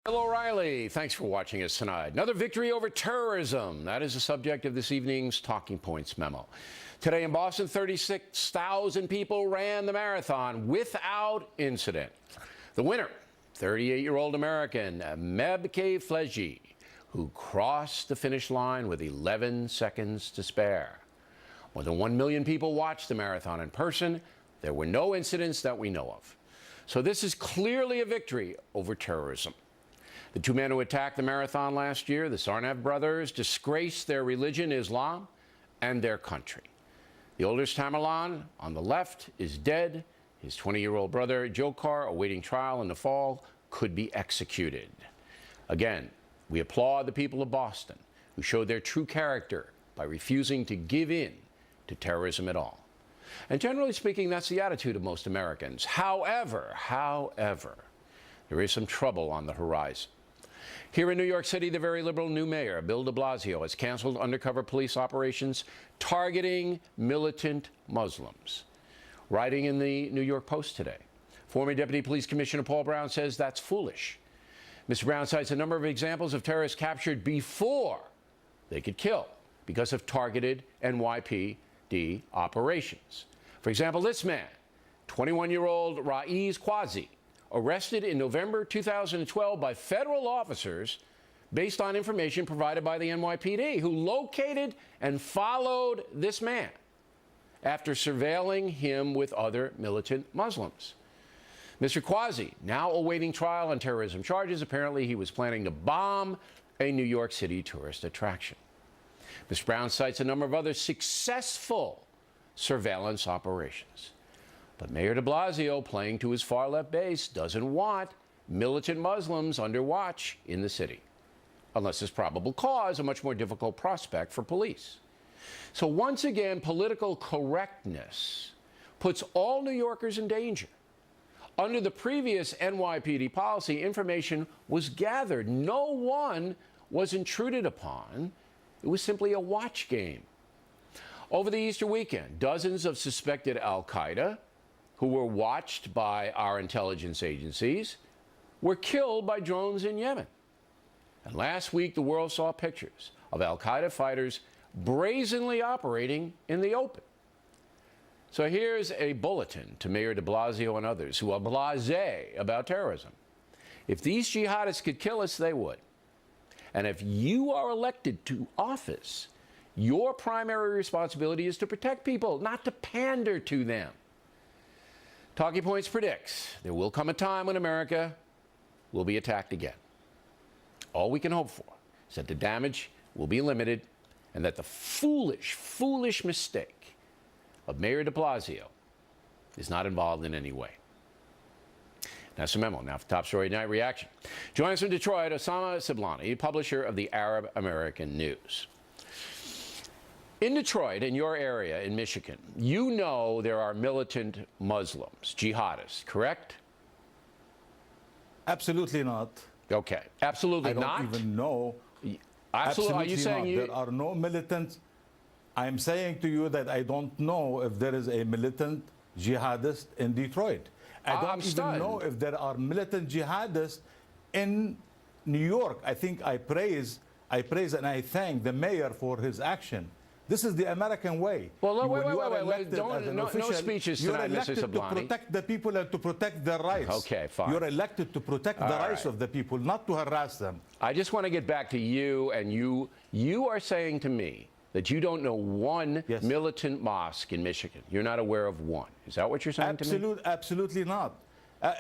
Hello, O'Reilly. Thanks for watching us tonight. Another victory over terrorism. That is the subject of this evening's Talking Points memo. Today in Boston, 36,000 people ran the marathon without incident. The winner, 38-year-old American Mebke Fleji, who crossed the finish line with 11 seconds to spare. More than 1 million people watched the marathon in person. There were no incidents that we know of. So this is clearly a victory over terrorism. The two men who attacked the marathon last year, the Sarnaev brothers, disgraced their religion, Islam, and their country. The oldest Tamerlan, on the left, is dead. His 20-year-old brother, Dzhokhar, awaiting trial in the fall, could be executed. Again, we applaud the people of Boston, who showed their true character by refusing to give in to terrorism at all. And generally speaking, that's the attitude of most Americans. However, there is some trouble on the horizon. Here in New York City, the very liberal new mayor, Bill DiBlasio, has canceled undercover police operations targeting militant Muslims. Writing in the New York Post today, former Deputy Police Commissioner Paul Brown says that's foolish. Mr. Brown cites a number of examples of terrorists captured before they could kill because of targeted NYPD operations. For example, this man, 21-year-old Raiz Quazi, arrested in November 2012 by federal officers based on information provided by the NYPD, who located and followed this man after surveilling him with other militant Muslims. Mr. Quazi, now awaiting trial on terrorism charges. Apparently, he was planning to bomb a New York City tourist attraction. Ms. Brown cites a number of other successful surveillance operations. But Mayor de Blasio, playing to his far-left base, doesn't want militant Muslims under watch in the city, unless there's probable cause, a much more difficult prospect for police. So once again, political correctness puts all New Yorkers in danger. Under the previous NYPD policy, information was gathered. No one was intruded upon. It was simply a watch game. Over the Easter weekend, dozens of suspected al-Qaeda, who were watched by our intelligence agencies, were killed by drones in Yemen. And last week, the world saw pictures of al-Qaeda fighters brazenly operating in the open. So here's a bulletin to Mayor de Blasio and others who are blasé about terrorism. If these jihadists could kill us, they would. And if you are elected to office, your primary responsibility is to protect people, not to pander to them. Talking Points predicts there will come a time when America will be attacked again. All we can hope for is that the damage will be limited and that the foolish mistake of Mayor de Blasio is not involved in any way. That's a memo. Now for top story night reaction. Join us from Detroit, Osama Siblani, publisher of the Arab American News. In Detroit, in your area, in Michigan, you know there are militant Muslims, jihadists, correct? Absolutely not. Okay, absolutely not? I don't even know. Absolutely. Are you saying there are no militants? I'm saying to you that I don't know if there is a militant jihadist in Detroit. I don't even know if there are militant jihadists in New York. I think I praise and I thank the mayor for his action. This is the American way. Well, wait. No speeches tonight, Mr. Siblani. You're elected to protect the people and to protect their rights. Okay, fine. You're elected to protect the rights of the people, not to harass them. I just want to get back to you, and you are saying to me that you don't know one militant mosque in Michigan. You're not aware of one. Is that what you're saying to me? Absolutely not.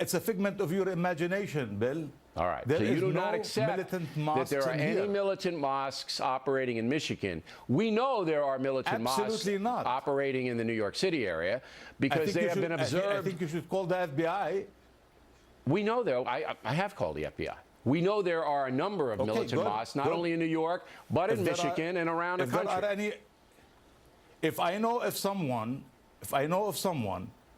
It's a figment of your imagination, Bill. All right. So you do not accept that there are any militant mosques operating in Michigan. We know there are militant mosques operating in the New York City area because they have been observed. I think you should call the FBI. We know there. I have called the FBI. We know there are a number of militant mosques, not only in New York, but in Michigan and around the country. If I know of someone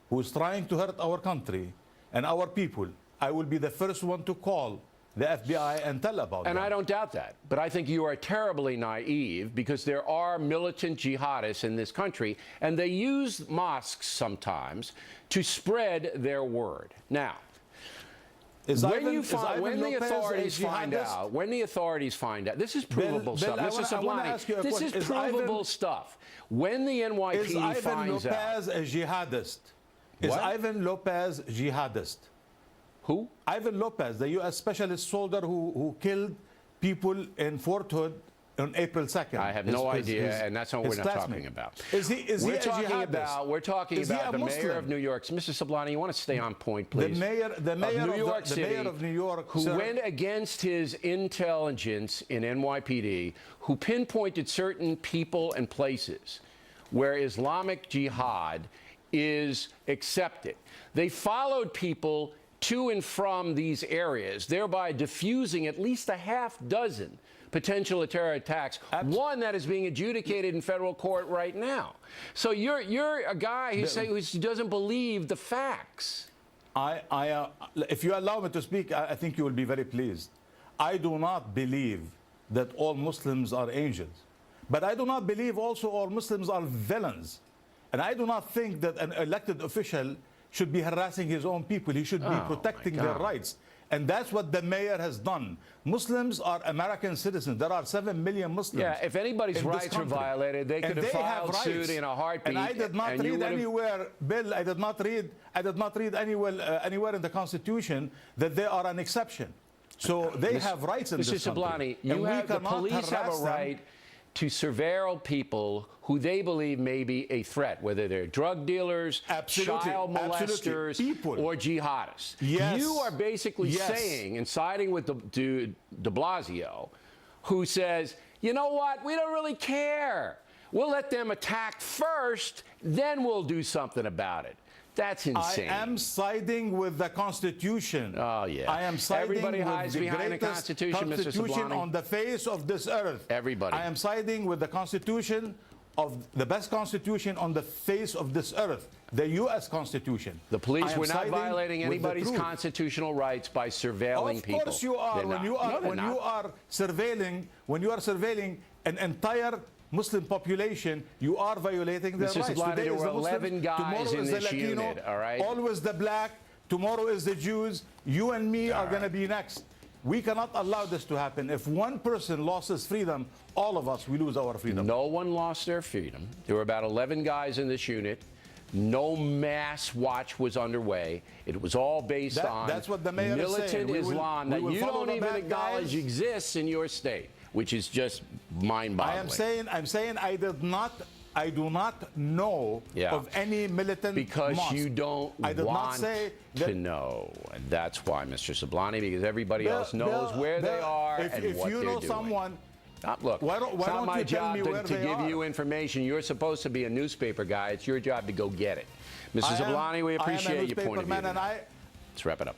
who is trying to hurt our country and our people, I will be the first one to call the FBI and tell about And them. I don't doubt that. But I think you are terribly naive because there are militant jihadists in this country, and they use mosques sometimes to spread their word. Now, When the authorities find out, this is provable stuff. Mr. Siblani, this is provable stuff. When the NYPD finds out. Is Ivan Lopez a jihadist? Is Ivan Lopez jihadist? Who? Ivan Lopez, the U.S. specialist soldier who killed people in Fort Hood on April 2nd. I have no idea, and that's what we're not talking about. We're talking about the mayor of New York. Mr. Siblani, you want to stay on point, please? The mayor of New York, who went against his intelligence in NYPD, who pinpointed certain people and places where Islamic Jihad is accepted. They followed people to and from these areas, thereby diffusing at least a half dozen potential terror attacks, one that is being adjudicated in federal court right now. So you're a guy who doesn't believe the facts. If you allow me to speak, I think you will be very pleased. I do not believe that all Muslims are angels. But I do not believe also all Muslims are villains. And I do not think that an elected official should be harassing his own people. He should be protecting their rights. And that's what the mayor has done. Muslims are American citizens. There are 7 million Muslims. Yeah, if anybody's rights were violated, they could have filed suit in a heartbeat. And I did not read anywhere, Bill, I did not read anywhere in the Constitution that they are an exception. So they have rights in this country. Mr. Siblani, the police have a right to surveil people who they believe may be a threat, whether they're drug dealers, child molesters, or jihadists. Yes. You are basically saying and siding with DiBlasio, who says, you know what, we don't really care. We'll let them attack first, then we'll do something about it. That's insane. I am siding with the Constitution. Oh, yeah. I am siding Everybody with hides the behind the Constitution, Mr. Siblani. on the face of this earth. Everybody. I am siding with the Constitution of the best Constitution on the face of this earth, the U.S. Constitution. The police were not violating anybody's constitutional rights by surveilling people. Of course you are. When you are surveilling an entire Muslim population, you are violating their rights. Siblani, there were 11 guys in this unit, all right? Always the black, tomorrow is the Jews. You and me are going to be next. We cannot allow this to happen. If one person lost his freedom, all of us, we lose our freedom. No one lost their freedom. There were about 11 guys in this unit. No mass watch was underway. It was all based on that's what the mayor militant is saying. Islam that you don't even acknowledge exists in your state, which is just mind-boggling. I'm saying I do not know of any militant mosque. You don't want to know. And that's why, Mr. Siblani, because everybody else knows where they are and what they're doing. Someone, look, why it's not my job to give you information. You're supposed to be a newspaper guy. It's your job to go get it. Mr. Siblani, we appreciate your point of view. Let's wrap it up.